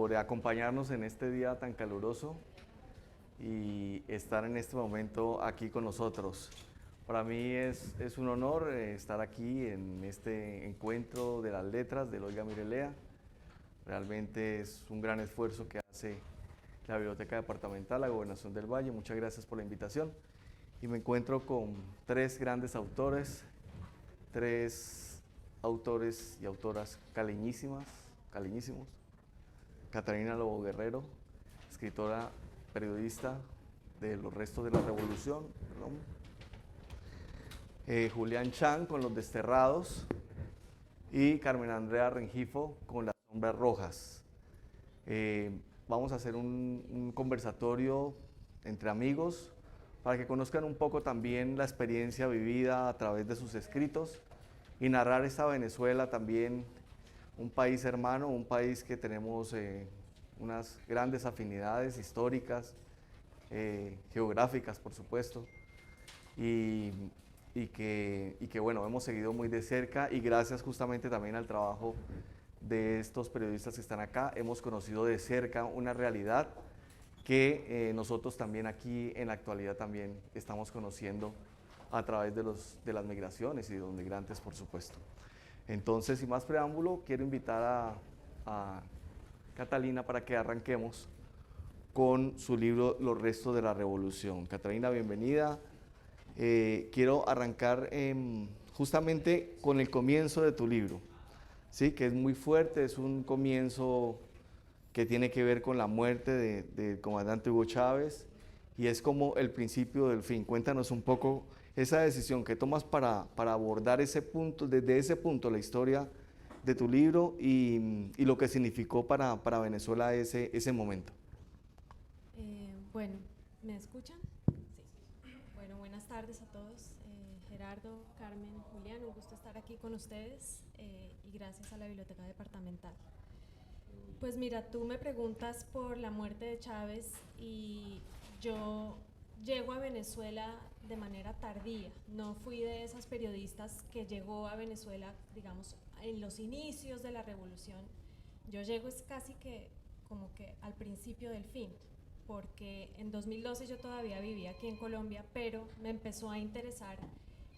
por acompañarnos en este día tan caluroso y estar en este momento aquí con nosotros. Para mí es un honor estar aquí en este encuentro de las letras del Oiga Mire Lea. Realmente es un gran esfuerzo que hace la Biblioteca Departamental, la Gobernación del Valle. Muchas gracias por la invitación. Y me encuentro con tres grandes autores, tres autores y autoras caleñísimos. Catalina Lobo Guerrero, escritora, periodista de Los Restos de la Revolución, Julián Chan con Los Desterrados y Carmen Andrea Rengifo con Las Sombras Rojas. Vamos a hacer un conversatorio entre amigos para que conozcan un poco también la experiencia vivida a través de sus escritos y narrar esta Venezuela también, un país hermano, un país que tenemos unas grandes afinidades históricas, geográficas por supuesto, y que bueno, hemos seguido muy de cerca y gracias justamente también al trabajo de estos periodistas que están acá, hemos conocido de cerca una realidad que nosotros también aquí en la actualidad también estamos conociendo a través de las migraciones y de los migrantes, por supuesto. Entonces, sin más preámbulo, quiero invitar a Catalina para que arranquemos con su libro Los Restos de la Revolución. Catalina, bienvenida. Quiero arrancar justamente con el comienzo de tu libro, ¿sí? Que es muy fuerte, es un comienzo que tiene que ver con la muerte del comandante Hugo Chávez y es como el principio del fin. Cuéntanos un poco esa decisión que tomas para abordar ese punto, desde ese punto, la historia de tu libro y lo que significó para Venezuela ese momento. Bueno, ¿me escuchan? Sí. Bueno, buenas tardes a todos. Gerardo, Carmen, Julián, un gusto estar aquí con ustedes y gracias a la Biblioteca Departamental. Pues mira, tú me preguntas por la muerte de Chávez y yo llego a Venezuela de manera tardía. No fui de esas periodistas que llegó a Venezuela, digamos, en los inicios de la revolución. Yo llego es casi que como que al principio del fin, porque en 2012 yo todavía vivía aquí en Colombia, pero me empezó a interesar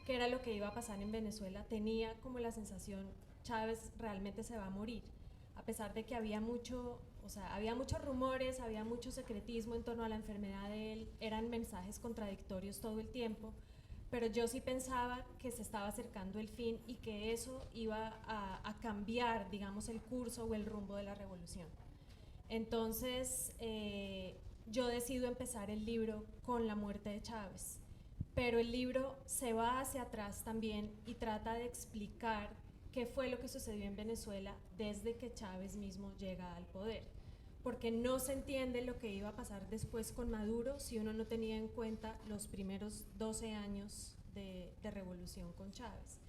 qué era lo que iba a pasar en Venezuela. Tenía como la sensación, Chávez realmente se va a morir, a pesar de que había muchos rumores, había mucho secretismo en torno a la enfermedad de él, eran mensajes contradictorios todo el tiempo, pero yo sí pensaba que se estaba acercando el fin y que eso iba a cambiar, digamos, el curso o el rumbo de la revolución. Entonces, yo decido empezar el libro con la muerte de Chávez, pero el libro se va hacia atrás también y trata de explicar qué fue lo que sucedió en Venezuela desde que Chávez mismo llega al poder, porque no se entiende lo que iba a pasar después con Maduro si uno no tenía en cuenta los primeros 12 años de revolución con Chávez.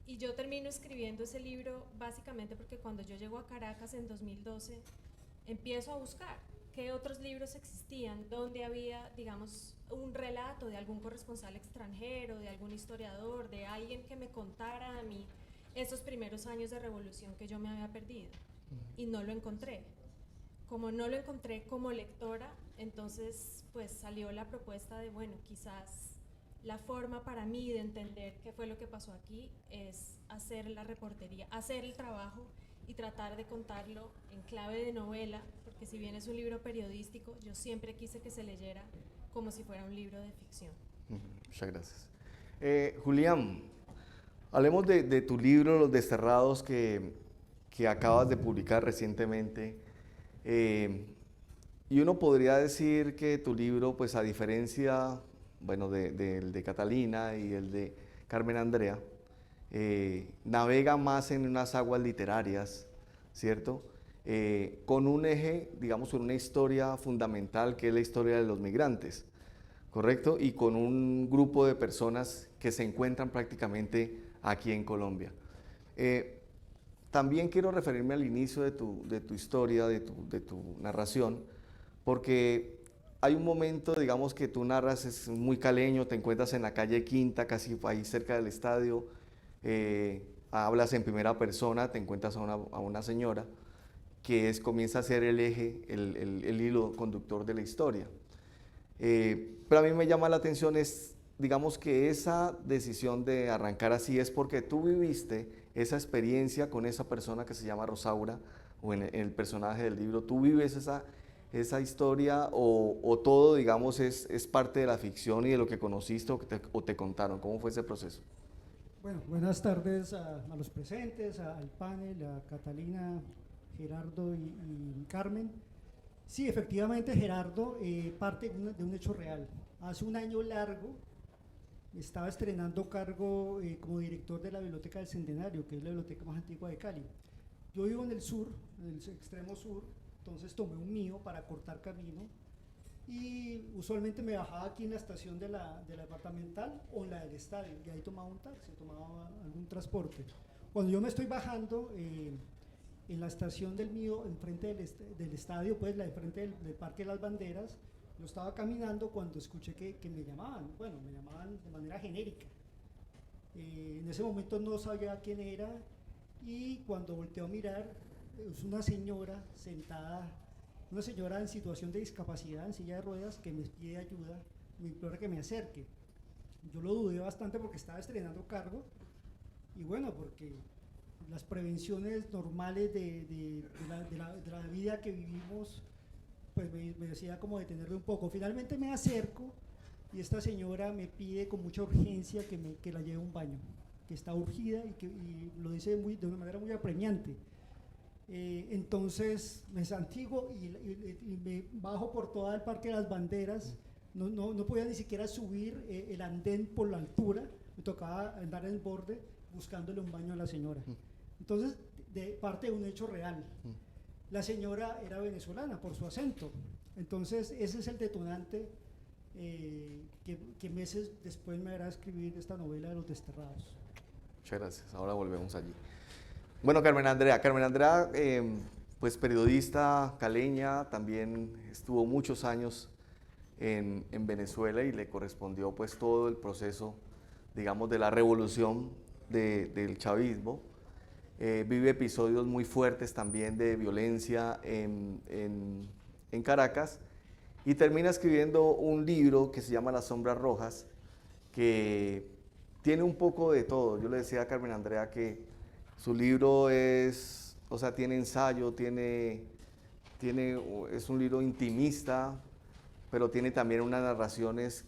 Y yo termino escribiendo ese libro básicamente porque cuando yo llego a Caracas en 2012, empiezo a buscar qué otros libros existían, donde había, digamos, un relato de algún corresponsal extranjero, de algún historiador, de alguien que me contara a mí esos primeros años de revolución que yo me había perdido. Y no lo encontré. Como no lo encontré como lectora, entonces pues salió la propuesta de, bueno, quizás la forma para mí de entender qué fue lo que pasó aquí es hacer la reportería, hacer el trabajo y tratar de contarlo en clave de novela, porque si bien es un libro periodístico, yo siempre quise que se leyera como si fuera un libro de ficción. Muchas gracias. Julián, hablemos de tu libro Los Desterrados que acabas de publicar recientemente. Y uno podría decir que tu libro, pues a diferencia, bueno, de Catalina y el de Carmen Andrea, navega más en unas aguas literarias, ¿cierto? Con un eje, digamos, con una historia fundamental que es la historia de los migrantes, ¿correcto? Y con un grupo de personas que se encuentran prácticamente aquí en Colombia. También quiero referirme al inicio de tu historia, de tu narración, porque hay un momento, digamos, que tú narras, es muy caleño, te encuentras en la calle Quinta, casi ahí cerca del estadio, hablas en primera persona, te encuentras a una señora comienza a ser el eje, el hilo conductor de la historia. Pero a mí me llama la atención digamos que esa decisión de arrancar así es porque tú viviste esa experiencia con esa persona que se llama Rosaura, o en el personaje del libro, tú vives esa historia o todo, digamos, es parte de la ficción y de lo que conociste o te contaron. ¿Cómo fue ese proceso? Bueno, buenas tardes a los presentes, al panel, a Catalina, Gerardo y Carmen. Sí, efectivamente, Gerardo, parte de un hecho real. Hace un año largo estaba estrenando cargo como director de la Biblioteca del Centenario, que es la biblioteca más antigua de Cali. Yo vivo en el sur, en el extremo sur, entonces tomé un mío para cortar camino y usualmente me bajaba aquí en la estación de la departamental o en la del estadio, y ahí tomaba un taxi, tomaba algún transporte. Cuando yo me estoy bajando en la estación del mío, enfrente del estadio, pues la de frente del Parque de las Banderas, yo estaba caminando cuando escuché que me llamaban, bueno, me llamaban de manera genérica. En ese momento no sabía quién era, y cuando volteo a mirar, es una señora sentada, una señora en situación de discapacidad, en silla de ruedas, que me pide ayuda, me implora que me acerque. Yo lo dudé bastante porque estaba estrenando cargo, y bueno, porque las prevenciones normales de la vida que vivimos, pues me decía como detenerme un poco. Finalmente me acerco y esta señora me pide con mucha urgencia que la lleve a un baño, que está urgida y lo dice de una manera muy apremiante. Entonces me santigo y me bajo por todo el Parque de las Banderas. No podía ni siquiera subir el andén por la altura, me tocaba andar en el borde buscándole un baño a la señora. Entonces, parte de un hecho real. La señora era venezolana por su acento, entonces ese es el detonante que meses después me hará escribir esta novela de Los Desterrados. Muchas gracias, ahora volvemos allí. Bueno, Carmen Andrea, pues periodista caleña, también estuvo muchos años en Venezuela y le correspondió pues todo el proceso, digamos, de la revolución del chavismo. Vive episodios muy fuertes también de violencia en Caracas y termina escribiendo un libro que se llama Las sombras rojas, que tiene un poco de todo. Yo le decía a Carmen Andrea que su libro tiene ensayo, es un libro intimista, pero tiene también unas narraciones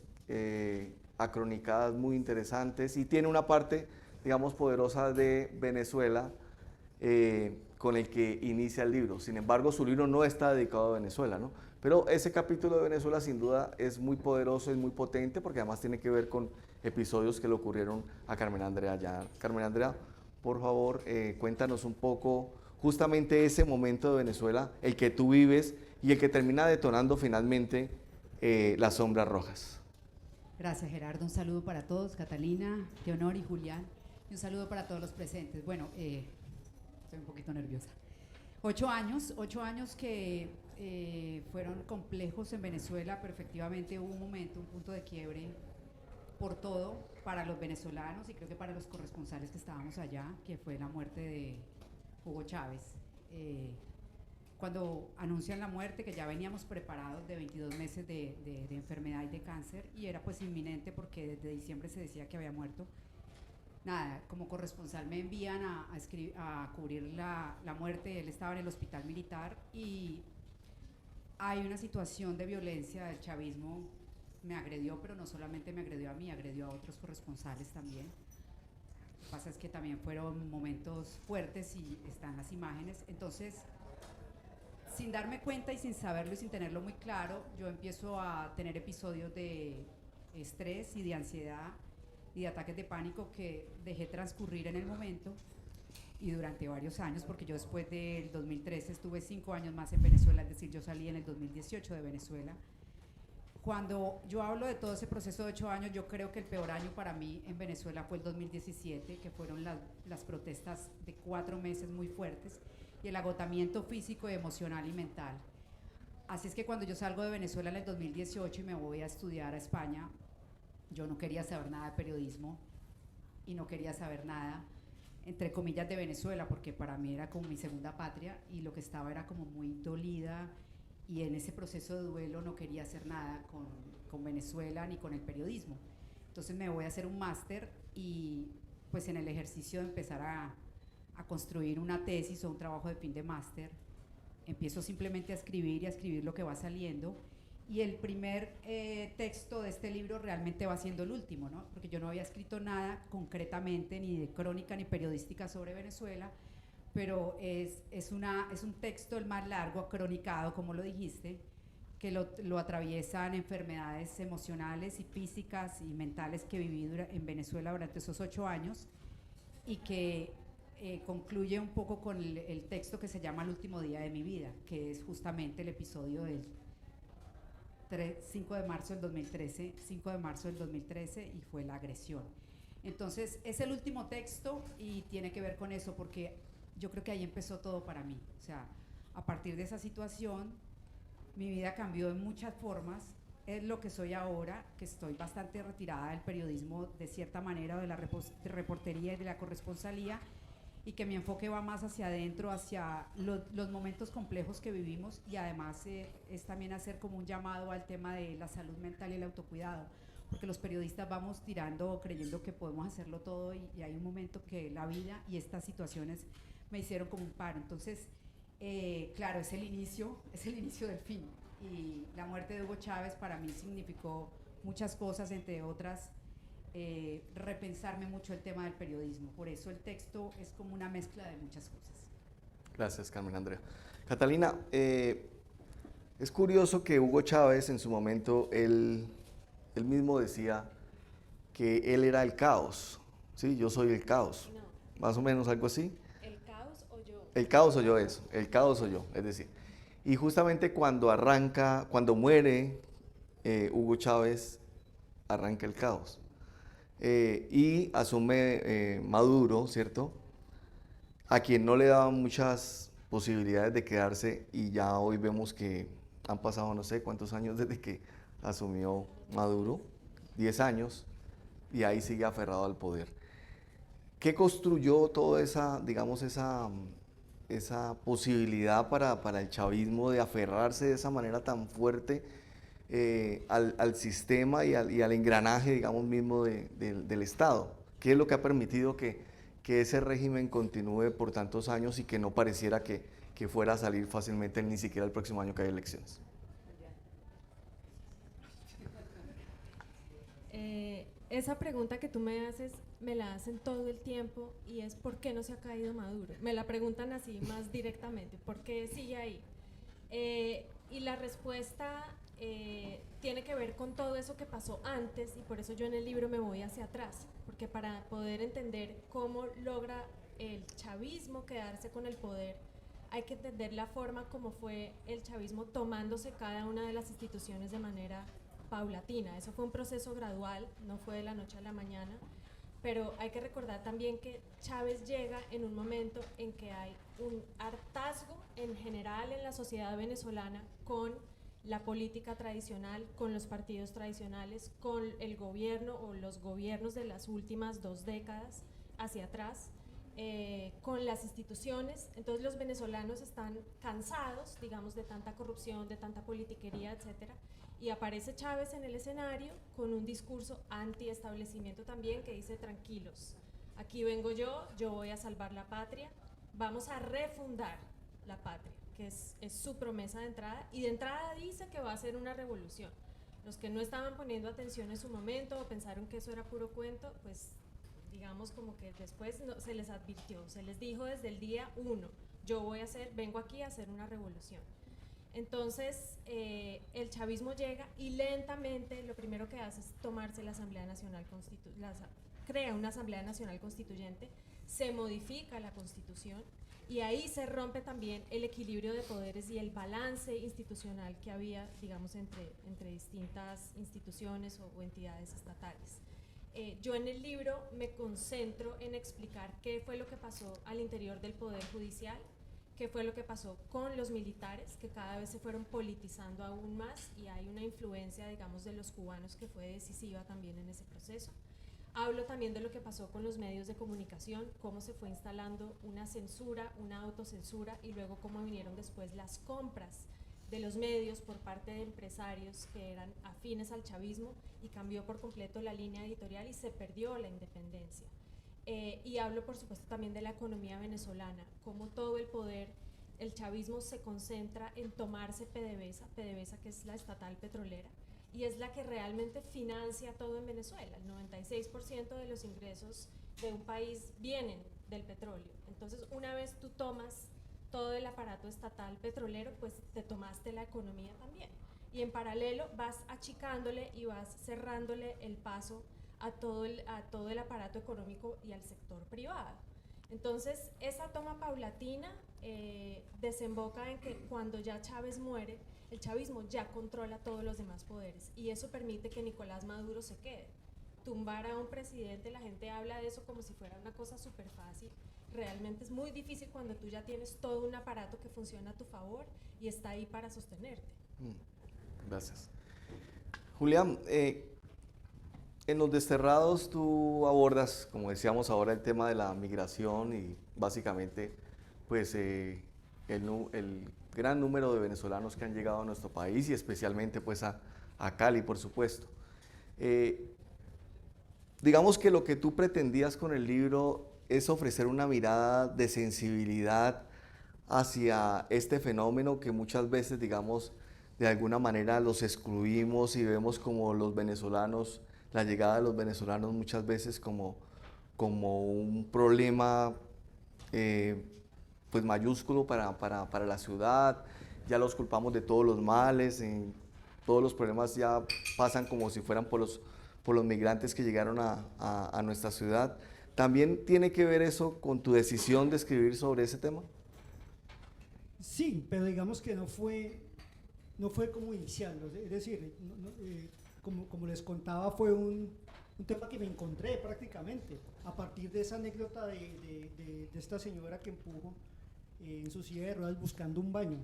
acronicadas muy interesantes y tiene una parte, digamos, poderosa de Venezuela con el que inicia el libro. Sin embargo, su libro no está dedicado a Venezuela, ¿no? Pero ese capítulo de Venezuela sin duda es muy poderoso, es muy potente, porque además tiene que ver con episodios que le ocurrieron a Carmen Andrea allá. Carmen Andrea, por favor, cuéntanos un poco justamente ese momento de Venezuela, el que tú vives y el que termina detonando finalmente Las sombras rojas. Gracias, Gerardo. Un saludo para todos, Catalina, Leonor y Julián. Y un saludo para todos los presentes. Bueno, estoy un poquito nerviosa. 8 años que fueron complejos en Venezuela, pero efectivamente hubo un momento, un punto de quiebre por todo para los venezolanos y creo que para los corresponsales que estábamos allá, que fue la muerte de Hugo Chávez. Cuando anuncian la muerte, que ya veníamos preparados de 22 meses de enfermedad y de cáncer, y era pues inminente porque desde diciembre se decía que había muerto. Nada, como corresponsal me envían a cubrir la muerte. Él estaba en el hospital militar y hay una situación de violencia del chavismo. Me agredió, pero no solamente me agredió a mí, agredió a otros corresponsales también. Lo que pasa es que también fueron momentos fuertes y están las imágenes. Entonces, sin darme cuenta y sin saberlo y sin tenerlo muy claro, yo empiezo a tener episodios de estrés y de ansiedad y de ataques de pánico que dejé transcurrir en el momento y durante varios años, porque yo después del 2013 estuve 5 años más en Venezuela, es decir, yo salí en el 2018 de Venezuela. Cuando yo hablo de todo ese proceso de 8 años, yo creo que el peor año para mí en Venezuela fue el 2017, que fueron las protestas de 4 meses muy fuertes y el agotamiento físico, emocional y mental. Así es que cuando yo salgo de Venezuela en el 2018 y me voy a estudiar a España, yo no quería saber nada de periodismo y no quería saber nada entre comillas, de Venezuela, porque para mí era como mi segunda patria y lo que estaba era como muy dolida y en ese proceso de duelo no quería hacer nada con Venezuela ni con el periodismo. Entonces me voy a hacer un máster y pues en el ejercicio de empezar a construir una tesis o un trabajo de fin de máster, empiezo simplemente a escribir y a escribir lo que va saliendo. Y el primer texto de este libro realmente va siendo el último, ¿no? Porque yo no había escrito nada concretamente, ni de crónica ni periodística sobre Venezuela, pero es un texto el más largo, cronicado, como lo dijiste, que lo atraviesan enfermedades emocionales y físicas y mentales que viví en Venezuela durante esos 8 años y que concluye un poco con el texto que se llama El último día de mi vida, que es justamente el episodio del 5 de marzo del 2013 y fue la agresión. Entonces es el último texto y tiene que ver con eso porque yo creo que ahí empezó todo para mí. O sea, a partir de esa situación mi vida cambió en muchas formas. Es lo que soy ahora, que estoy bastante retirada del periodismo de cierta manera, de la reportería y de la corresponsalía, y que mi enfoque va más hacia adentro, hacia los momentos complejos que vivimos, y además es también hacer como un llamado al tema de la salud mental y el autocuidado, porque los periodistas vamos tirando creyendo que podemos hacerlo todo y hay un momento que la vida y estas situaciones me hicieron como un paro. Entonces, claro, es el inicio del fin, y la muerte de Hugo Chávez para mí significó muchas cosas, entre otras repensarme mucho el tema del periodismo. Por eso el texto es como una mezcla de muchas cosas. Gracias, Carmen Andrea. Catalina, es curioso que Hugo Chávez en su momento, él mismo decía que él era el caos. Sí, yo soy el caos. No. Más o menos algo así. ¿El caos o yo? El caos o yo, eso. El caos o yo, es decir. Y justamente cuando muere Hugo Chávez, arranca el caos. Y asume Maduro, ¿cierto? A quien no le daban muchas posibilidades de quedarse, y ya hoy vemos que han pasado no sé cuántos años desde que asumió Maduro, 10 años, y ahí sigue aferrado al poder. ¿Qué construyó toda esa, digamos, esa posibilidad para el chavismo de aferrarse de esa manera tan fuerte al sistema y al engranaje, digamos, mismo del Estado? ¿Qué es lo que ha permitido que ese régimen continúe por tantos años y que no pareciera que fuera a salir fácilmente ni siquiera el próximo año que hay elecciones? Esa pregunta que tú me haces, me la hacen todo el tiempo, y es ¿por qué no se ha caído Maduro? Me la preguntan así más directamente, ¿por qué sigue ahí? Y la respuesta tiene que ver con todo eso que pasó antes, y por eso yo en el libro me voy hacia atrás, porque para poder entender cómo logra el chavismo quedarse con el poder, hay que entender la forma como fue el chavismo tomándose cada una de las instituciones de manera paulatina. Eso fue un proceso gradual, no fue de la noche a la mañana, pero hay que recordar también que Chávez llega en un momento en que hay un hartazgo en general en la sociedad venezolana con la política tradicional, con los partidos tradicionales, con el gobierno o los gobiernos de las últimas 2 décadas hacia atrás, con las instituciones. Entonces los venezolanos están cansados, digamos, de tanta corrupción, de tanta politiquería, etcétera, y aparece Chávez en el escenario con un discurso anti-establecimiento también, que dice: tranquilos, aquí vengo yo voy a salvar la patria, vamos a refundar la patria, que es su promesa de entrada, y de entrada dice que va a ser una revolución. Los que no estaban poniendo atención en su momento o pensaron que eso era puro cuento, pues digamos como que después no, se les advirtió, se les dijo desde el día 1, vengo aquí a hacer una revolución. Entonces el chavismo llega y lentamente lo primero que hace es tomarse la Asamblea Nacional crea una Asamblea Nacional Constituyente, se modifica la Constitución, y ahí se rompe también el equilibrio de poderes y el balance institucional que había, digamos, entre distintas instituciones o entidades estatales. Yo en el libro me concentro en explicar qué fue lo que pasó al interior del Poder Judicial, qué fue lo que pasó con los militares, que cada vez se fueron politizando aún más, y hay una influencia, digamos, de los cubanos que fue decisiva también en ese proceso. Hablo también de lo que pasó con los medios de comunicación, cómo se fue instalando una censura, una autocensura y luego cómo vinieron después las compras de los medios por parte de empresarios que eran afines al chavismo y cambió por completo la línea editorial y se perdió la independencia. Y hablo por supuesto también de la economía venezolana, cómo todo el poder, el chavismo se concentra en tomarse PDVSA que es la estatal petrolera, y es la que realmente financia todo en Venezuela. El 96% de los ingresos de un país vienen del petróleo. Entonces, una vez tú tomas todo el aparato estatal petrolero, pues te tomaste la economía también. Y en paralelo vas achicándole y vas cerrándole el paso a todo el aparato económico y al sector privado. Entonces, esa toma paulatina desemboca en que cuando ya Chávez muere, el chavismo ya controla todos los demás poderes y eso permite que Nicolás Maduro se quede. Tumbar a un presidente, la gente habla de eso como si fuera una cosa súper fácil. Realmente es muy difícil cuando tú ya tienes todo un aparato que funciona a tu favor y está ahí para sostenerte. Gracias. Julián, en Los Desterrados tú abordas, como decíamos ahora, el tema de la migración y básicamente pues el gran número de venezolanos que han llegado a nuestro país y especialmente pues a Cali, por supuesto. Digamos que lo que tú pretendías con el libro es ofrecer una mirada de sensibilidad hacia este fenómeno que muchas veces, digamos, de alguna manera los excluimos y vemos como los venezolanos, la llegada de los venezolanos muchas veces como un problema pues mayúsculo para la ciudad, ya los culpamos de todos los males, todos los problemas ya pasan como si fueran por los migrantes que llegaron a nuestra ciudad. ¿También tiene que ver eso con tu decisión de escribir sobre ese tema? Sí, pero digamos que no fue como inicial, es decir, como les contaba, fue un tema que me encontré prácticamente a partir de esa anécdota de esta señora que empujó en su silla de ruedas buscando un baño.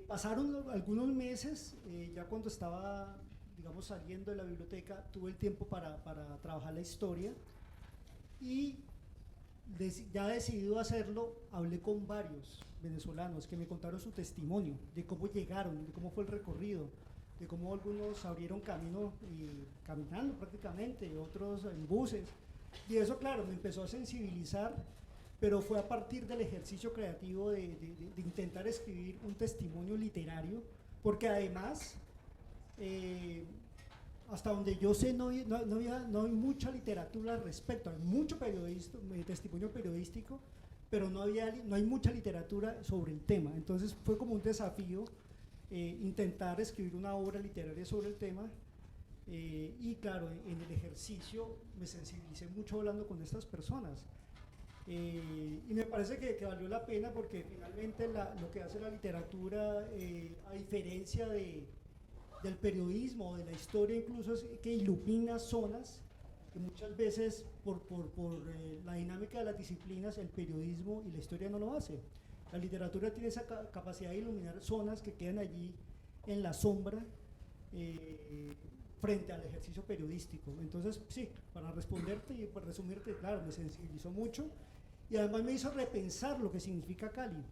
Pasaron algunos meses, ya cuando estaba, digamos, saliendo de la biblioteca, tuve el tiempo para trabajar la historia y ya decidido hacerlo, hablé con varios venezolanos que me contaron su testimonio de cómo llegaron, de cómo fue el recorrido, de cómo algunos abrieron camino caminando prácticamente, otros en buses, y eso claro, me empezó a sensibilizar, pero fue a partir del ejercicio creativo de intentar escribir un testimonio literario, porque además, hasta donde yo sé, no hay mucha literatura al respecto, hay mucho testimonio periodístico, pero no hay mucha literatura sobre el tema. Entonces fue como un desafío intentar escribir una obra literaria sobre el tema, y claro, en el ejercicio me sensibilicé mucho hablando con estas personas. Y me parece que valió la pena porque finalmente lo que hace la literatura, a diferencia del periodismo o de la historia incluso, es que ilumina zonas que muchas veces por la dinámica de las disciplinas el periodismo y la historia no lo hace. La literatura tiene esa capacidad de iluminar zonas que quedan allí en la sombra frente al ejercicio periodístico. Entonces sí, para responderte y para resumirte, claro, me sensibilizó mucho y además me hizo repensar lo que significa Cali,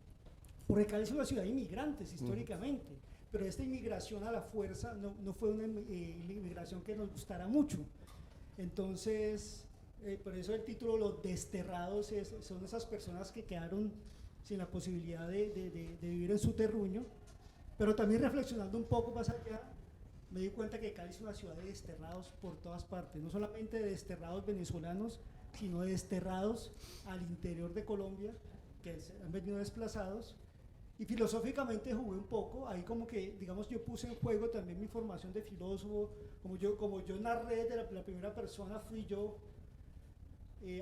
porque Cali es una ciudad de inmigrantes históricamente, pero esta inmigración a la fuerza no fue una inmigración que nos gustara mucho. Entonces, por eso el título Los Desterrados son esas personas que quedaron sin la posibilidad de vivir en su terruño, pero también reflexionando un poco más allá, me di cuenta que Cali es una ciudad de desterrados por todas partes, no solamente de desterrados venezolanos, sino de desterrados al interior de Colombia, que han venido desplazados. Y filosóficamente jugué un poco, ahí como que, digamos, yo puse en juego también mi formación de filósofo, como yo narré de la primera persona, fui yo,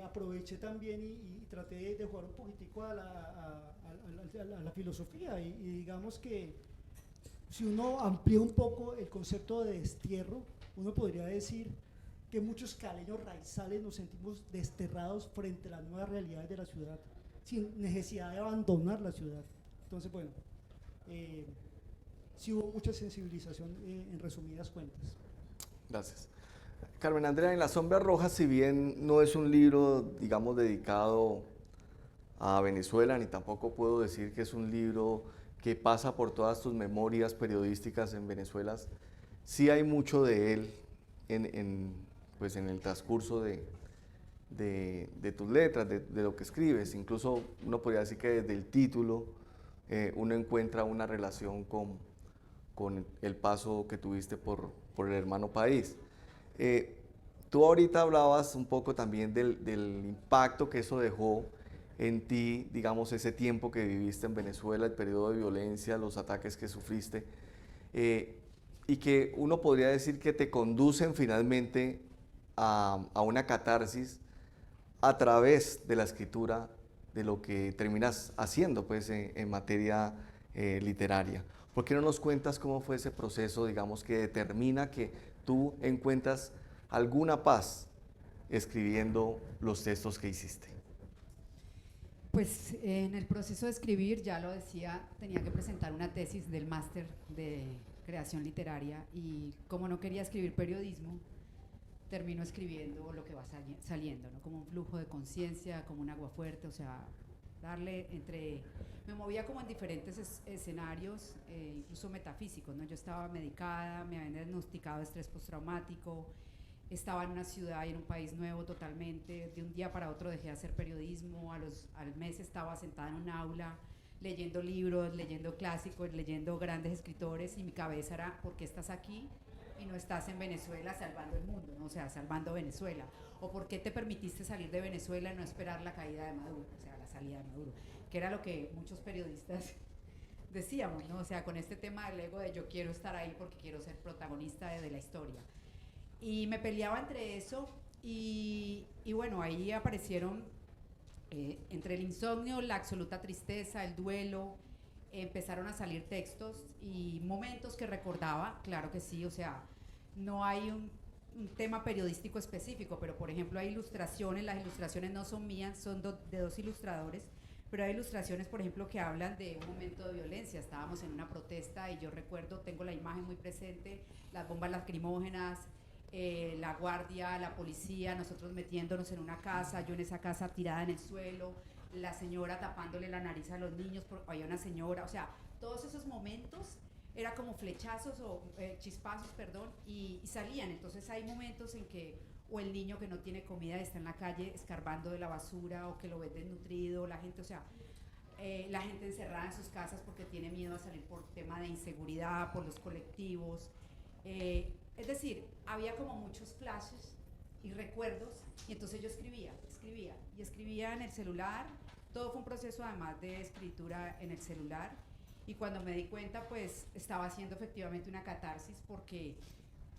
aproveché también y traté de jugar un poquitico a la filosofía, y digamos que si uno amplía un poco el concepto de destierro, uno podría decir que muchos caleños raizales nos sentimos desterrados frente a las nuevas realidades de la ciudad, sin necesidad de abandonar la ciudad. Entonces, bueno, sí hubo mucha sensibilización en resumidas cuentas. Gracias. Carmen Andrea, en Las Sombras Rojas, si bien no es un libro, digamos, dedicado a Venezuela, ni tampoco puedo decir que es un libro que pasa por todas tus memorias periodísticas en Venezuela, sí hay mucho de él pues en el transcurso de tus letras, de lo que escribes. Incluso uno podría decir que desde el título uno encuentra una relación con el paso que tuviste por el hermano país. Tú ahorita hablabas un poco también del impacto que eso dejó en ti, digamos, ese tiempo que viviste en Venezuela, el periodo de violencia, los ataques que sufriste, y que uno podría decir que te conducen finalmente a una catarsis a través de la escritura de lo que terminas haciendo pues, en materia literaria. ¿Por qué no nos cuentas cómo fue ese proceso, digamos, que determina que tú encuentras alguna paz escribiendo los textos que hiciste? Pues en el proceso de escribir, ya lo decía, tenía que presentar una tesis del máster de creación literaria y como no quería escribir periodismo, termino escribiendo lo que va saliendo, ¿no? Como un flujo de conciencia, como un agua fuerte, o sea, me movía como en diferentes escenarios, incluso metafísicos, ¿no? Yo estaba medicada, me habían diagnosticado de estrés postraumático, estaba en una ciudad y en un país nuevo totalmente, de un día para otro dejé de hacer periodismo, al mes estaba sentada en un aula, leyendo libros, leyendo clásicos, leyendo grandes escritores y mi cabeza era, ¿por qué estás aquí y no estás en Venezuela salvando el mundo, ¿no? O sea, salvando Venezuela? ¿O por qué te permitiste salir de Venezuela y no esperar la caída de Maduro, o sea, la salida de Maduro? Que era lo que muchos periodistas decíamos, ¿no? O sea, con este tema del ego de yo quiero estar ahí porque quiero ser protagonista de la historia. Y me peleaba entre eso y bueno, ahí aparecieron entre el insomnio, la absoluta tristeza, el duelo, empezaron a salir textos y momentos que recordaba, claro que sí, o sea, no hay un tema periodístico específico, pero por ejemplo hay ilustraciones, las ilustraciones no son mías, son de dos ilustradores, pero hay ilustraciones, por ejemplo, que hablan de un momento de violencia. Estábamos en una protesta y yo recuerdo, tengo la imagen muy presente, las bombas lacrimógenas, la guardia, la policía, nosotros metiéndonos en una casa, yo en esa casa tirada en el suelo, la señora tapándole la nariz a los niños, había una señora, o sea, todos esos momentos era como flechazos o chispazos, perdón, y salían. Entonces hay momentos en que o el niño que no tiene comida está en la calle escarbando de la basura o que lo ves desnutrido, la gente, o sea, la gente encerrada en sus casas porque tiene miedo a salir por tema de inseguridad, por los colectivos. Es decir, había como muchos flashes y recuerdos y entonces yo escribía en el celular. Todo fue un proceso además de escritura en el celular y cuando me di cuenta pues estaba haciendo efectivamente una catarsis porque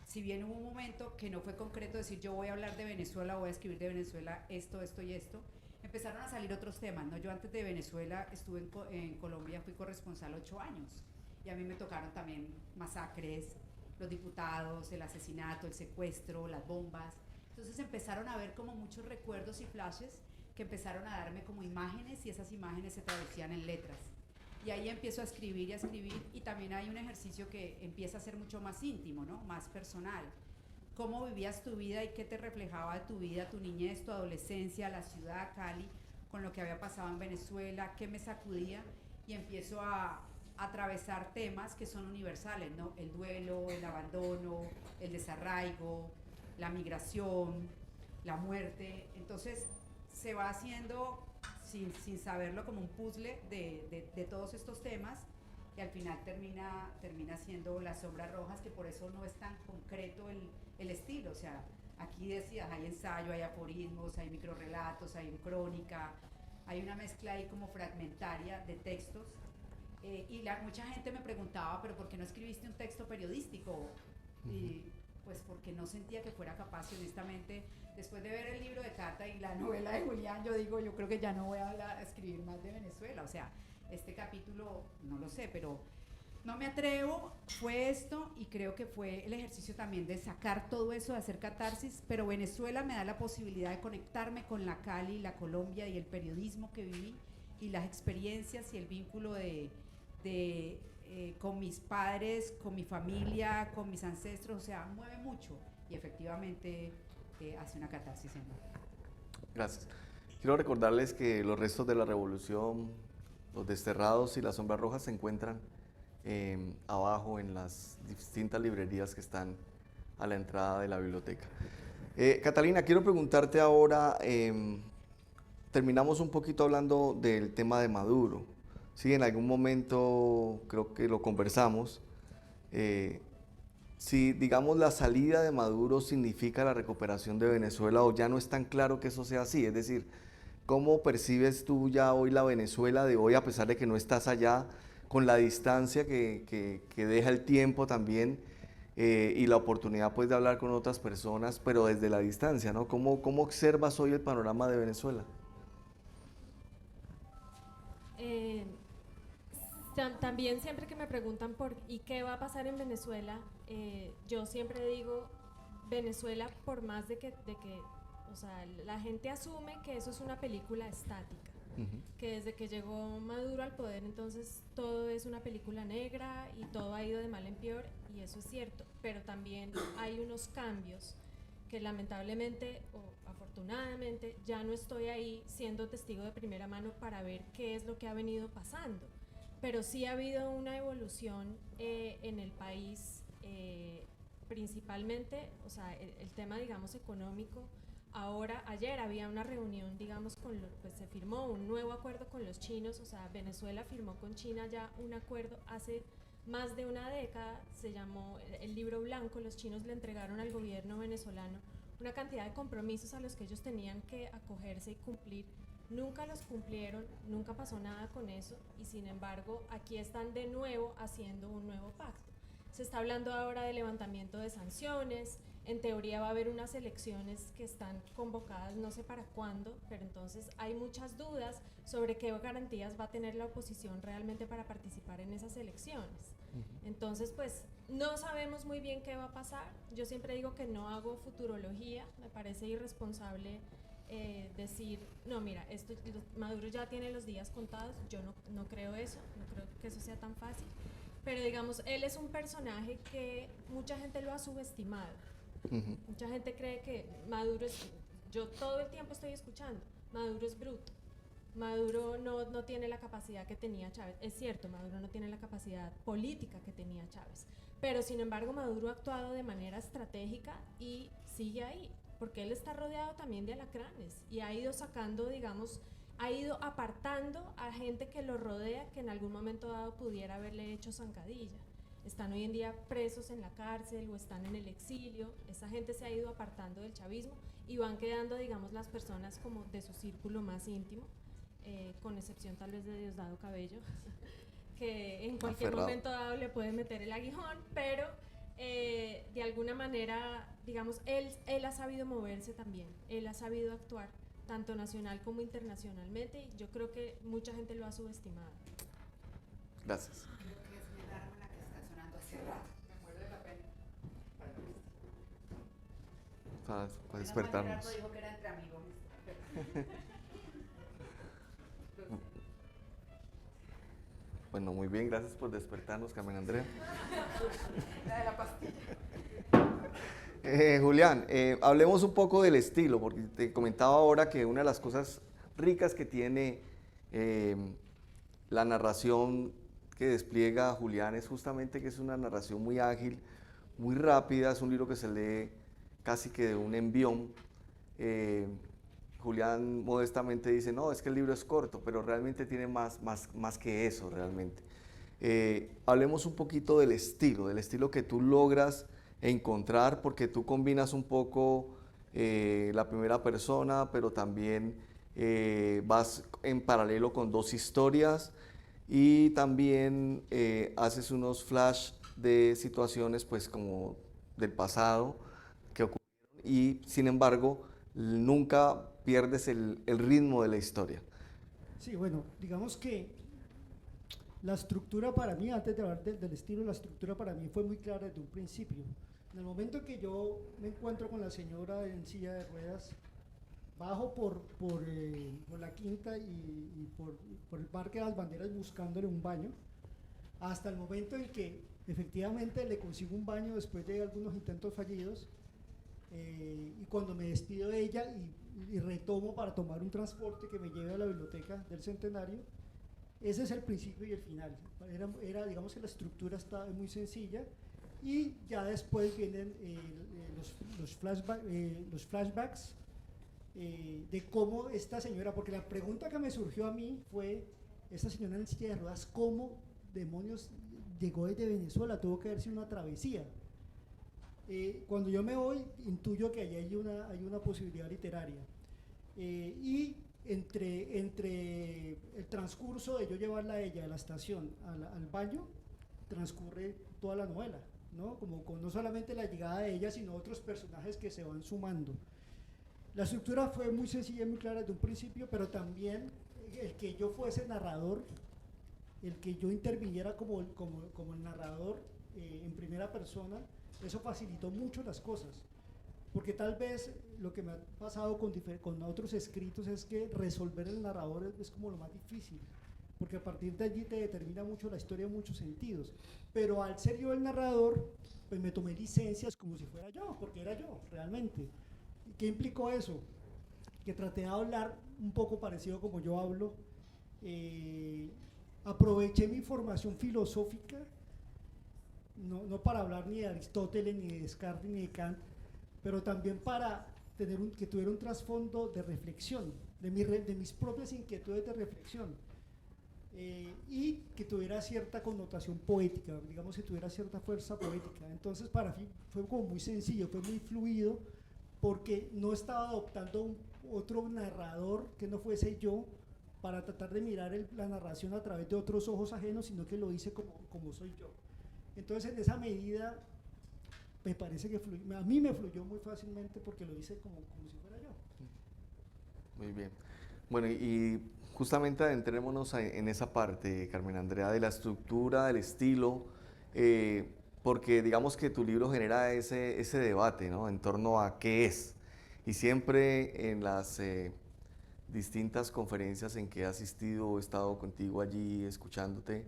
si bien hubo un momento que no fue concreto decir yo voy a hablar de Venezuela, voy a escribir de Venezuela esto y esto, empezaron a salir otros temas, ¿no? Yo antes de Venezuela estuve en Colombia, fui corresponsal 8 años y a mí me tocaron también masacres, los diputados, el asesinato, el secuestro, las bombas. Entonces empezaron a ver como muchos recuerdos y flashes que empezaron a darme como imágenes y esas imágenes se traducían en letras. Y ahí empiezo a escribir y también hay un ejercicio que empieza a ser mucho más íntimo, ¿no? Más personal. Cómo vivías tu vida y qué te reflejaba de tu vida, tu niñez, tu adolescencia, la ciudad, Cali, con lo que había pasado en Venezuela, qué me sacudía y empiezo a atravesar temas que son universales, ¿no? El duelo, el abandono, el desarraigo, la migración, la muerte. Entonces se va haciendo sin saberlo como un puzzle de todos estos temas y al final termina siendo Las Sombras Rojas, que por eso no es tan concreto el estilo. O sea, aquí decías, hay ensayo, hay aforismos, hay microrrelatos, hay crónica, hay una mezcla ahí como fragmentaria de textos. Mucha gente me preguntaba, ¿pero por qué no escribiste un texto periodístico? Y pues porque no sentía que fuera capaz, y honestamente, después de ver el libro de Cata y la novela de Julián, yo creo que ya no voy a escribir más de Venezuela. O sea, este capítulo, no lo sé, pero no me atrevo, fue esto, y creo que fue el ejercicio también de sacar todo eso, de hacer catarsis, pero Venezuela me da la posibilidad de conectarme con la Cali, la Colombia y el periodismo que viví, y las experiencias y el vínculo con mis padres, con mi familia, con mis ancestros, o sea, mueve mucho. y efectivamente hace una catarsis enorme. Gracias. Quiero recordarles que Los restos de la revolución, Los desterrados y Las sombras rojas se encuentran abajo en las distintas librerías que están a la entrada de la biblioteca. Catalina, quiero preguntarte ahora, terminamos un poquito hablando del tema de Maduro. Sí, en algún momento creo que lo conversamos. Si, digamos, la salida de Maduro significa la recuperación de Venezuela o ya no es tan claro que eso sea así. Es decir, ¿cómo percibes tú ya hoy la Venezuela de hoy, a pesar de que no estás allá, con la distancia que deja el tiempo también y la oportunidad pues de hablar con otras personas, pero desde la distancia, ¿no? ¿Cómo observas hoy el panorama de Venezuela? También siempre que me preguntan por ¿y qué va a pasar en Venezuela? Yo siempre digo, Venezuela, por más de que, o sea, la gente asume que eso es una película estática, que desde que llegó Maduro al poder, entonces todo es una película negra y todo ha ido de mal en peor, y eso es cierto, pero también hay unos cambios que lamentablemente o afortunadamente ya no estoy ahí siendo testigo de primera mano para ver qué es lo que ha venido pasando. Pero sí ha habido una evolución en el país, principalmente, o sea, el tema, digamos, económico. Ayer había una reunión, digamos, pues se firmó un nuevo acuerdo con los chinos, o sea, Venezuela firmó con China ya un acuerdo hace más de una década, se llamó el Libro Blanco. Los chinos le entregaron al gobierno venezolano una cantidad de compromisos a los que ellos tenían que acogerse y cumplir. Nunca los cumplieron, nunca pasó nada con eso, y sin embargo aquí están de nuevo haciendo un nuevo pacto. Se está hablando ahora de levantamiento de sanciones, en teoría va a haber unas elecciones que están convocadas no sé para cuándo, pero entonces hay muchas dudas sobre qué garantías va a tener la oposición realmente para participar en esas elecciones. Entonces pues no sabemos muy bien qué va a pasar. Yo siempre digo que no hago futurología, me parece irresponsable decir, no, mira, Maduro ya tiene los días contados. Yo no creo eso, no creo que eso sea tan fácil, pero digamos, él es un personaje que mucha gente lo ha subestimado. Mucha gente cree que Maduro yo todo el tiempo estoy escuchando, Maduro es bruto, Maduro no tiene la capacidad que tenía Chávez. Es cierto, Maduro no tiene la capacidad política que tenía Chávez, pero sin embargo Maduro ha actuado de manera estratégica y sigue ahí, porque él está rodeado también de alacranes y ha ido sacando, digamos, ha ido apartando a gente que lo rodea, que en algún momento dado pudiera haberle hecho zancadilla. Están hoy en día presos en la cárcel o están en el exilio. Esa gente se ha ido apartando del chavismo y van quedando, digamos, las personas como de su círculo más íntimo, con excepción tal vez de Diosdado Cabello, que en cualquier momento dado le puede meter el aguijón, pero de alguna manera, digamos, él ha sabido moverse también, él ha sabido actuar, tanto nacional como internacionalmente, y yo creo que mucha gente lo ha subestimado. Gracias. Creo que es mi alarma la que está sonando hace rato, me muero de la pena. Para despertarnos. Dijo que era entre amigos. Bueno, muy bien, gracias por despertarnos, Carmen Andrea. La de la pastilla. Julián, hablemos un poco del estilo, porque te comentaba ahora que una de las cosas ricas que tiene la narración que despliega Julián es justamente que es una narración muy ágil, muy rápida, es un libro que se lee casi que de un envión. Julián modestamente dice, no, es que el libro es corto, pero realmente tiene más que eso, realmente. Hablemos un poquito del estilo que tú logras encontrar, porque tú combinas un poco la primera persona, pero también vas en paralelo con dos historias y también haces unos flash de situaciones pues como del pasado que ocurrieron y sin embargo nunca pierdes el ritmo de la historia. Sí, bueno, digamos que la estructura para mí, antes de hablar del estilo, la estructura para mí fue muy clara desde un principio. En el momento que yo me encuentro con la señora en silla de ruedas, bajo por la quinta y por el Parque de las Banderas buscándole un baño, hasta el momento en que efectivamente le consigo un baño después de algunos intentos fallidos. y cuando me despido de ella y retomo para tomar un transporte que me lleve a la biblioteca del Centenario, ese es el principio y el final. Digamos que la estructura está muy sencilla, y ya después vienen los flashbacks de cómo esta señora, porque la pregunta que me surgió a mí fue, esta señora en silla de ruedas, ¿cómo demonios llegó desde Venezuela? Tuvo que haber sido una travesía. Cuando yo me voy, intuyo que allí hay una posibilidad literaria. Y entre el transcurso de yo llevarla a ella de la estación al baño, transcurre toda la novela, ¿no? Como con no solamente la llegada de ella, sino otros personajes que se van sumando. La estructura fue muy sencilla y muy clara desde un principio, pero también el que yo fuese narrador, el que yo interviniera como el narrador en primera persona, eso facilitó mucho las cosas. Porque tal vez lo que me ha pasado con otros escritos es que resolver el narrador es como lo más difícil, porque a partir de allí te determina mucho la historia en muchos sentidos. Pero al ser yo el narrador, pues me tomé licencias como si fuera yo, porque era yo, realmente. ¿Qué implicó eso? Que traté de hablar un poco parecido como yo hablo, aproveché mi formación filosófica, no para hablar ni de Aristóteles, ni de Descartes, ni de Kant, pero también para que tuviera un trasfondo de reflexión, de mis propias inquietudes de reflexión, y que tuviera cierta connotación poética, digamos que tuviera cierta fuerza poética. Entonces para mí fue como muy sencillo, fue muy fluido, porque no estaba adoptando otro narrador que no fuese yo, para tratar de mirar la narración a través de otros ojos ajenos, sino que lo hice como soy yo. Entonces en esa medida me parece que a mí me fluyó muy fácilmente, porque lo hice como si fuera yo. Muy bien. Bueno, y justamente adentrémonos en esa parte, Carmen Andrea, de la estructura, del estilo, porque digamos que tu libro genera ese debate, ¿no?, en torno a qué es. Y siempre en las distintas conferencias en que he asistido o he estado contigo allí escuchándote,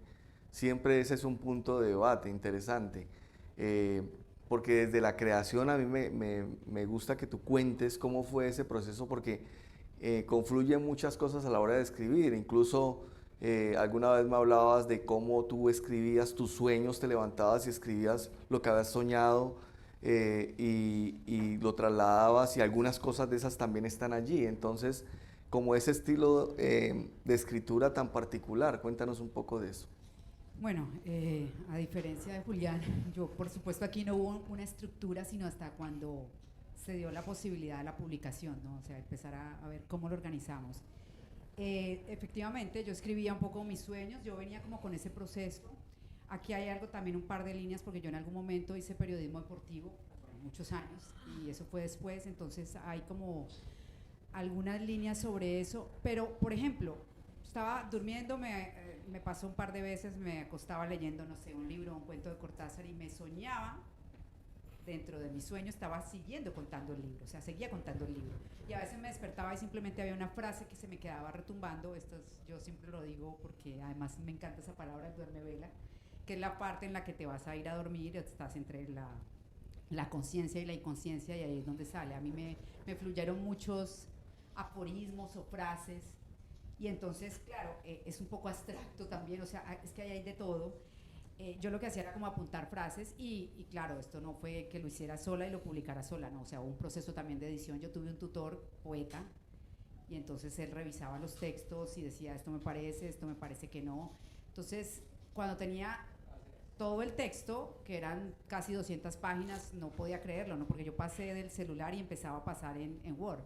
siempre ese es un punto de debate interesante. Porque desde la creación a mí me gusta que tú cuentes cómo fue ese proceso, porque confluyen muchas cosas a la hora de escribir. Incluso alguna vez me hablabas de cómo tú escribías tus sueños, te levantabas y escribías lo que habías soñado, y lo trasladabas, y algunas cosas de esas también están allí. Entonces, como ese estilo de escritura tan particular, cuéntanos un poco de eso. Bueno, a diferencia de Julián, yo por supuesto aquí no hubo una estructura, sino hasta cuando se dio la posibilidad de la publicación, ¿no? O sea, empezar a ver cómo lo organizamos. Efectivamente, yo escribía un poco mis sueños, yo venía como con ese proceso. Aquí hay algo también, un par de líneas, porque yo en algún momento hice periodismo deportivo por muchos años, y eso fue después, entonces hay como algunas líneas sobre eso. Pero, por ejemplo, estaba durmiendo, me pasó un par de veces, me acostaba leyendo, no sé, un libro, un cuento de Cortázar, y me soñaba, dentro de mi sueño estaba siguiendo contando el libro, o sea, seguía contando el libro. Y a veces me despertaba y simplemente había una frase que se me quedaba retumbando. Yo siempre lo digo porque además me encanta esa palabra, el duerme vela, que es la parte en la que te vas a ir a dormir, estás entre la conciencia y la inconsciencia, y ahí es donde sale. A mí me fluyeron muchos aforismos o frases, y entonces, claro, es un poco abstracto también, o sea, es que ahí hay de todo. Yo lo que hacía era como apuntar frases, y claro, esto no fue que lo hiciera sola y lo publicara sola, no, o sea, hubo un proceso también de edición. Yo tuve un tutor poeta, y entonces él revisaba los textos y decía, esto me parece que no. Entonces, cuando tenía todo el texto, que eran casi 200 páginas, no podía creerlo, ¿no? Porque yo pasé del celular y empezaba a pasar en Word.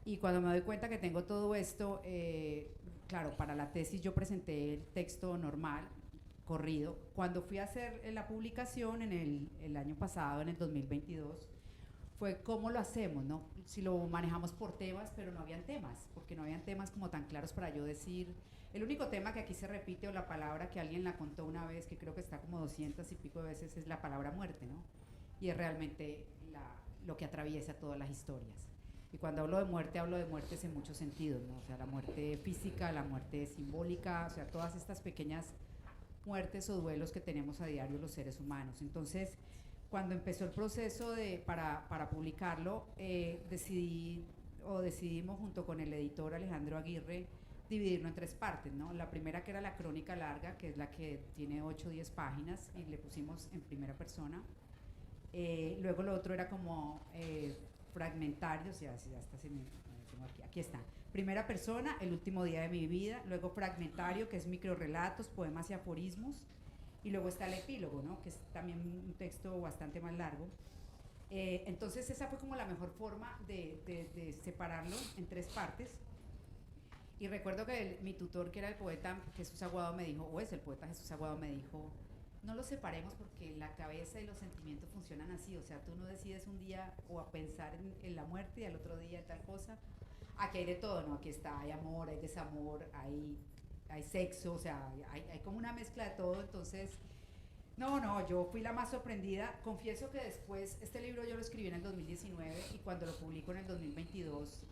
Y cuando me doy cuenta que tengo todo esto, claro, para la tesis yo presenté el texto normal, corrido. Cuando fui a hacer la publicación el año pasado, en el 2022, fue cómo lo hacemos, ¿no? Si lo manejamos por temas, pero no habían temas, porque no habían temas como tan claros para yo decir. El único tema que aquí se repite, o la palabra que alguien la contó una vez, que creo que está como 200 y pico de veces, es la palabra muerte, ¿no? Y es realmente lo que atraviesa todas las historias. Y cuando hablo de muertes en muchos sentidos, ¿no? O sea, la muerte física, la muerte simbólica, o sea, todas estas pequeñas muertes o duelos que tenemos a diario los seres humanos. Entonces, cuando empezó el proceso para publicarlo, decidimos junto con el editor Alejandro Aguirre dividirlo en 3 partes, ¿no? La primera, que era la crónica larga, que es la que tiene 8 o 10 páginas, y le pusimos en primera persona. Luego lo otro era como fragmentario, o sea, ya está, aquí está. Primera persona, el último día de mi vida. Luego fragmentario, que es microrelatos, poemas y aforismos. Y luego está el epílogo, ¿no? Que es también un texto bastante más largo. Entonces esa fue como la mejor forma de separarlo en 3 partes. Y recuerdo que mi tutor, que era el poeta Jesús Aguado, me dijo, o es el poeta Jesús Aguado, me dijo, no lo separemos porque la cabeza y los sentimientos funcionan así, o sea, tú no decides un día o a pensar en la muerte y al otro día tal cosa. Aquí hay de todo, ¿no? Aquí está, hay amor, hay desamor, hay sexo, o sea, hay como una mezcla de todo. Entonces, no, yo fui la más sorprendida. Confieso que después, este libro yo lo escribí en el 2019 y cuando lo publico en el 2022,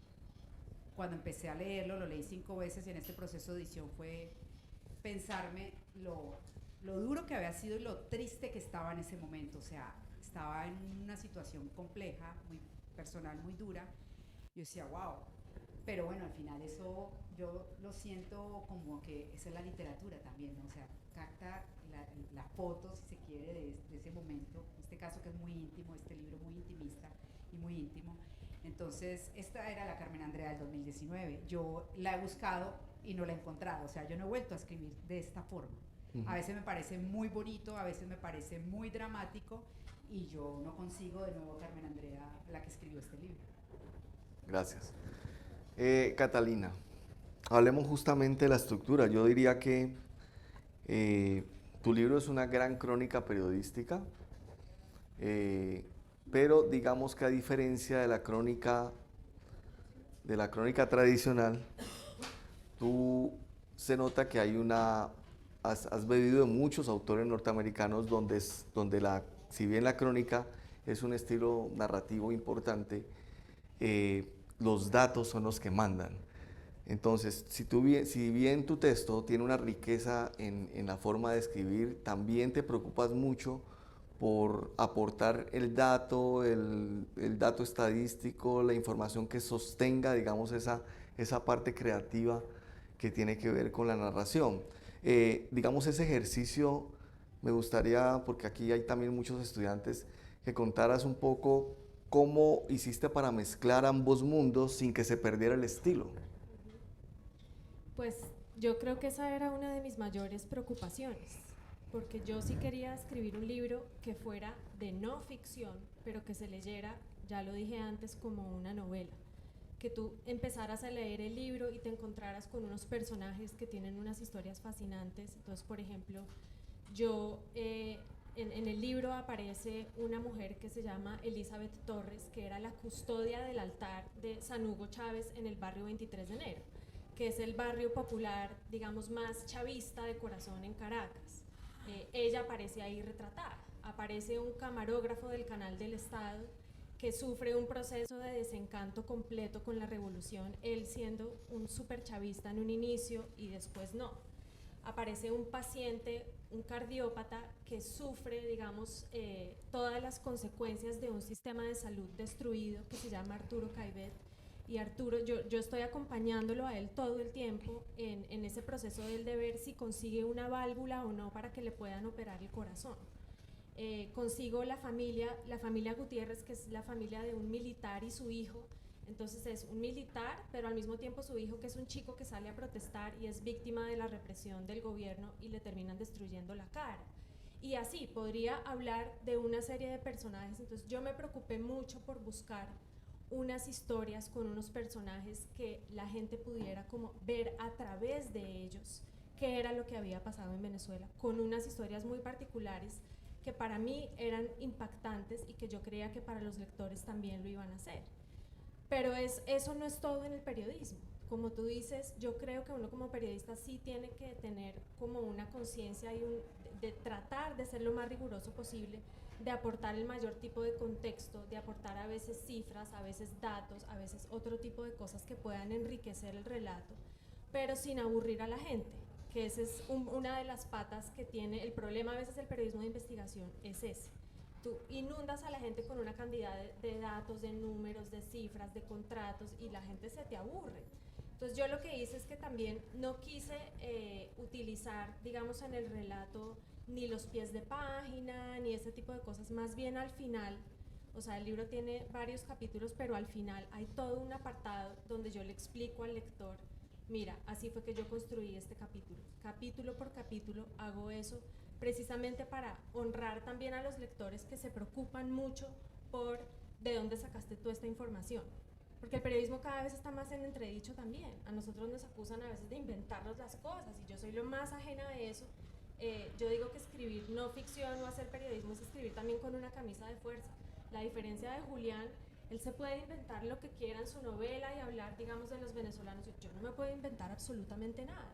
cuando empecé a leerlo, lo leí 5 veces y en este proceso de edición fue pensarme lo duro que había sido y lo triste que estaba en ese momento. O sea, estaba en una situación compleja, muy personal, muy dura. Yo decía, wow. Pero bueno, al final eso yo lo siento como que esa es la literatura también, ¿no? O sea, capta la foto, si se quiere, de ese momento, en este caso que es muy íntimo, este libro muy intimista y muy íntimo. Entonces, esta era la Carmen Andrea del 2019. Yo la he buscado y no la he encontrado, o sea, yo no he vuelto a escribir de esta forma. A veces me parece muy bonito, a veces me parece muy dramático y yo no consigo de nuevo Carmen Andrea, la que escribió este libro. Gracias. Catalina, hablemos justamente de la estructura. Yo diría que tu libro es una gran crónica periodística, pero digamos que a diferencia de la crónica tradicional, tú se nota que hay has bebido de muchos autores norteamericanos donde si bien la crónica es un estilo narrativo importante, los datos son los que mandan. Entonces, si bien tu texto tiene una riqueza en la forma de escribir, también te preocupas mucho por aportar el dato estadístico, la información que sostenga, digamos, esa parte creativa que tiene que ver con la narración. Digamos, ese ejercicio me gustaría, porque aquí hay también muchos estudiantes, que contaras un poco cómo hiciste para mezclar ambos mundos sin que se perdiera el estilo. Pues yo creo que esa era una de mis mayores preocupaciones, porque yo sí quería escribir un libro que fuera de no ficción, pero que se leyera, ya lo dije antes, como una novela. Que tú empezaras a leer el libro y te encontraras con unos personajes que tienen unas historias fascinantes. Entonces, por ejemplo, en el libro aparece una mujer que se llama Elizabeth Torres, que era la custodia del altar de San Hugo Chávez en el barrio 23 de enero, que es el barrio popular, digamos, más chavista de corazón en Caracas. Ella aparece ahí retratada. Aparece un camarógrafo del Canal del Estado que sufre un proceso de desencanto completo con la revolución, él siendo un súper chavista en un inicio y después no. Aparece un paciente, un cardiópata, que sufre, digamos, todas las consecuencias de un sistema de salud destruido que se llama Arturo Caibet. Y Arturo, yo estoy acompañándolo a él todo el tiempo en ese proceso de él de ver si consigue una válvula o no para que le puedan operar el corazón. Consigo la familia Gutiérrez, que es la familia de un militar y su hijo. Entonces es un militar, pero al mismo tiempo su hijo, que es un chico que sale a protestar y es víctima de la represión del gobierno y le terminan destruyendo la cara. Y así podría hablar de una serie de personajes. Entonces yo me preocupé mucho por buscar unas historias con unos personajes que la gente pudiera como ver a través de ellos qué era lo que había pasado en Venezuela, con unas historias muy particulares que para mí eran impactantes y que yo creía que para los lectores también lo iban a hacer. Pero eso no es todo en el periodismo. Como tú dices, yo creo que uno como periodista sí tiene que tener como una conciencia y de tratar de ser lo más riguroso posible, de aportar el mayor tipo de contexto, de aportar a veces cifras, a veces datos, a veces otro tipo de cosas que puedan enriquecer el relato, pero sin aburrir a la gente, que esa es una de las patas que tiene el problema a veces del periodismo de investigación, es ese, tú inundas a la gente con una cantidad de datos, de números, de cifras, de contratos, y la gente se te aburre. Entonces yo lo que hice es que también no quise utilizar, digamos, en el relato ni los pies de página, ni ese tipo de cosas. Más bien al final, o sea, el libro tiene varios capítulos, pero al final hay todo un apartado donde yo le explico al lector, mira, así fue que yo construí este capítulo. Capítulo por capítulo hago eso precisamente para honrar también a los lectores que se preocupan mucho por de dónde sacaste tú esta información. Porque el periodismo cada vez está más en entredicho también. A nosotros nos acusan a veces de inventarnos las cosas, y yo soy lo más ajena de eso. Yo digo que escribir no ficción o hacer periodismo es escribir también con una camisa de fuerza. La diferencia de Julián, él se puede inventar lo que quiera en su novela y hablar, digamos, de los venezolanos. Yo no me puedo inventar absolutamente nada.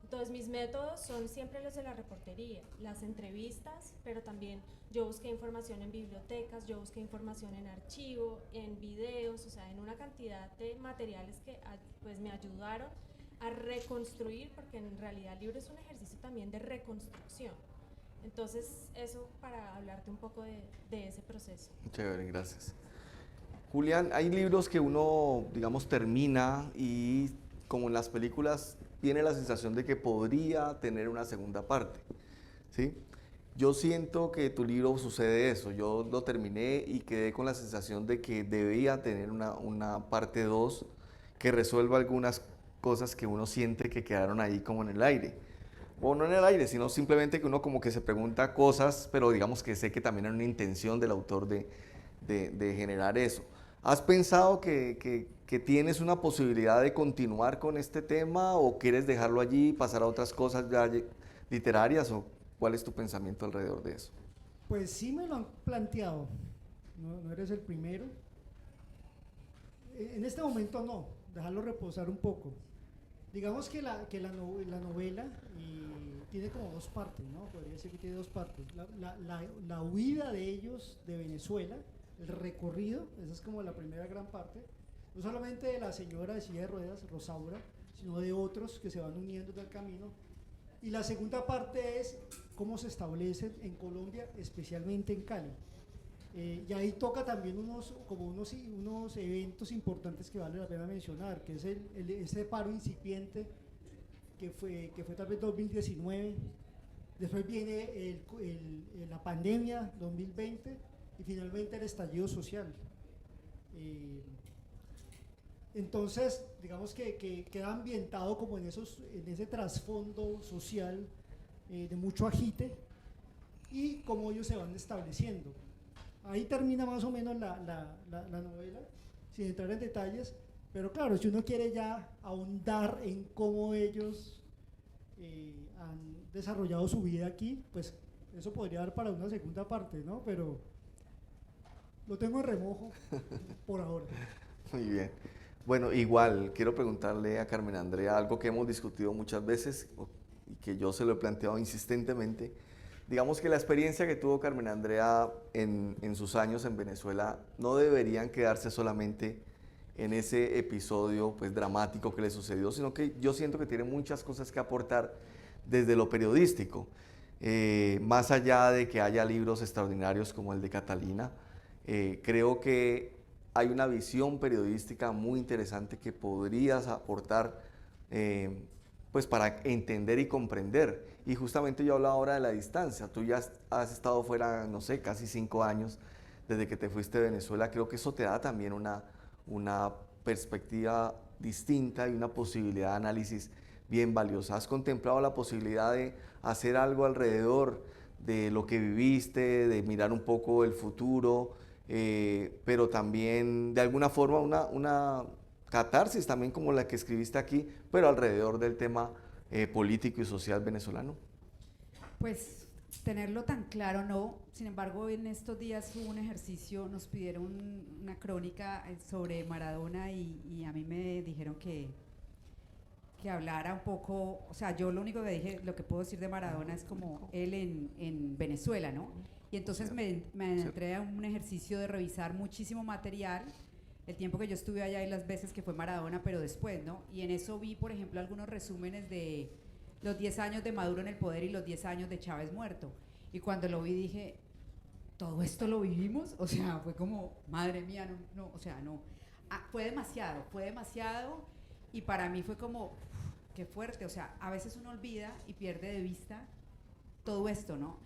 Entonces mis métodos son siempre los de la reportería, las entrevistas, pero también yo busqué información en bibliotecas, yo busqué información en archivo, en videos, o sea, en una cantidad de materiales que pues me ayudaron a reconstruir, porque en realidad el libro es un ejercicio también de reconstrucción. Entonces eso para hablarte un poco de ese proceso. Chévere, gracias. Julián, hay libros que uno, digamos, termina y como en las películas tiene la sensación de que podría tener una segunda parte, ¿sí? Yo siento que tu libro sucede eso. Yo lo terminé y quedé con la sensación de que debía tener una parte 2 que resuelva algunas cosas que uno siente que quedaron ahí como en el aire. O no en el aire, sino simplemente que uno como que se pregunta cosas, pero digamos que sé que también hay una intención del autor de generar eso. ¿Has pensado que tienes una posibilidad de continuar con este tema o quieres dejarlo allí y pasar a otras cosas ya literarias? ¿O cuál es tu pensamiento alrededor de eso? Pues sí me lo han planteado, no eres el primero. En este momento no, dejarlo reposar un poco. Digamos que la novela tiene como dos partes, ¿no? Podría decir que tiene dos partes. La huida de ellos de Venezuela, el recorrido, esa es como la primera gran parte. No solamente de la señora de silla de ruedas, Rosaura, sino de otros que se van uniendo en el camino. Y la segunda parte es cómo se establecen en Colombia, especialmente en Cali. Y ahí toca también unos eventos importantes que vale la pena mencionar, que es ese paro incipiente que fue tal vez 2019, después viene la pandemia 2020 y finalmente el estallido social. Entonces, digamos que queda ambientado como en ese trasfondo social de mucho agite y cómo ellos se van estableciendo. Ahí termina más o menos la novela, sin entrar en detalles, pero claro, si uno quiere ya ahondar en cómo ellos han desarrollado su vida aquí, pues eso podría dar para una segunda parte, ¿no? Pero lo tengo en remojo por ahora. Muy bien. Bueno, igual quiero preguntarle a Carmen Andrea algo que hemos discutido muchas veces y que yo se lo he planteado insistentemente. Digamos que la experiencia que tuvo Carmen Andrea en sus años en Venezuela no deberían quedarse solamente en ese episodio pues, dramático que le sucedió, sino que yo siento que tiene muchas cosas que aportar desde lo periodístico. Más allá de que haya libros extraordinarios como el de Catalina, creo que hay una visión periodística muy interesante que podrías aportar pues para entender y comprender. Y justamente yo hablaba ahora de la distancia. Tú ya has estado fuera, no sé, casi 5 años desde que te fuiste de Venezuela. Creo que eso te da también una perspectiva distinta y una posibilidad de análisis bien valiosa. ¿Has contemplado la posibilidad de hacer algo alrededor de lo que viviste, de mirar un poco el futuro, pero también de alguna forma una catarsis también como la que escribiste aquí, pero alrededor del tema político y social venezolano? Pues tenerlo tan claro no, sin embargo en estos días hubo un ejercicio, nos pidieron una crónica sobre Maradona y a mí me dijeron que hablara un poco, o sea, yo lo único que dije, lo que puedo decir de Maradona es como él en Venezuela, ¿no? Y entonces me entré a un ejercicio de revisar muchísimo material, el tiempo que yo estuve allá y las veces que fue Maradona, pero después, ¿no? Y en eso vi, por ejemplo, algunos resúmenes de los 10 años de Maduro en el poder y los 10 años de Chávez muerto. Y cuando lo vi dije, todo esto lo vivimos, o sea, fue como, madre mía, no, o sea, no. Fue demasiado, y para mí fue como, qué fuerte, o sea, a veces uno olvida y pierde de vista todo esto, ¿no?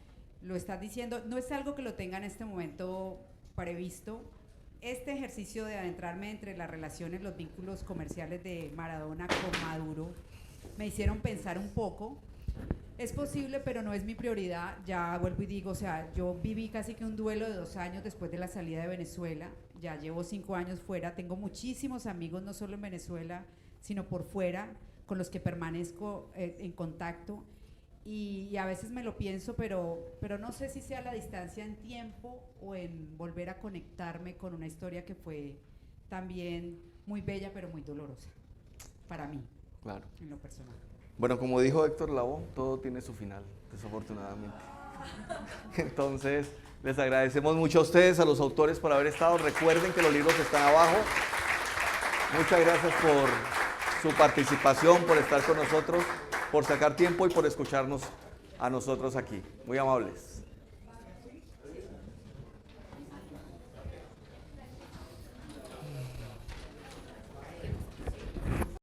Lo estás diciendo, no es algo que lo tenga en este momento previsto. Este ejercicio de adentrarme entre las relaciones, los vínculos comerciales de Maradona con Maduro, me hicieron pensar un poco. Es posible, pero no es mi prioridad. Ya vuelvo y digo, o sea, yo viví casi que un duelo de 2 años después de la salida de Venezuela. Ya llevo 5 años fuera. Tengo muchísimos amigos, no solo en Venezuela, sino por fuera, con los que permanezco en contacto. Y a veces me lo pienso, pero no sé si sea la distancia en tiempo o en volver a conectarme con una historia que fue también muy bella, pero muy dolorosa para mí, Claro. en lo personal. Bueno, como dijo Héctor Lavoe, todo tiene su final, desafortunadamente. Entonces, les agradecemos mucho a ustedes, a los autores, por haber estado. Recuerden que los libros están abajo. Muchas gracias por su participación, por estar con nosotros, por sacar tiempo y por escucharnos a nosotros aquí. Muy amables.